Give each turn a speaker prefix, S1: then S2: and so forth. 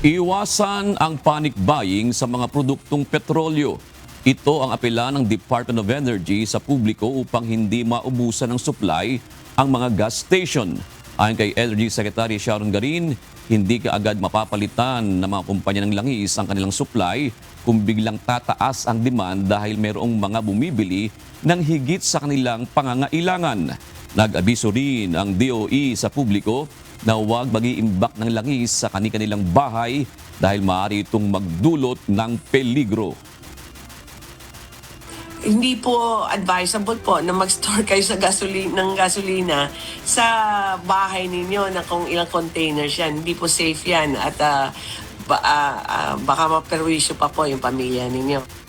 S1: Iwasan ang panic buying sa mga produktong petrolyo. Ito ang apela ng Department of Energy sa publiko upang hindi maubusan ng supply ang mga gas station. Ayon kay Energy Secretary Sharon Garin, hindi kaagad mapapalitan ng mga kumpanya ng langis ang kanilang supply kung biglang tataas ang demand dahil mayroong mga bumibili ng higit sa kanilang pangangailangan. Nag-abiso rin ang DOE sa publiko na huwag mag-iimbak ng langis sa kanilang bahay dahil maaari itong magdulot ng peligro.
S2: Hindi po advisable po na mag-store kayo sa gasolina sa bahay ninyo na kung ilang containers yan. Hindi po safe yan at baka maperwisyo pa po yung pamilya ninyo.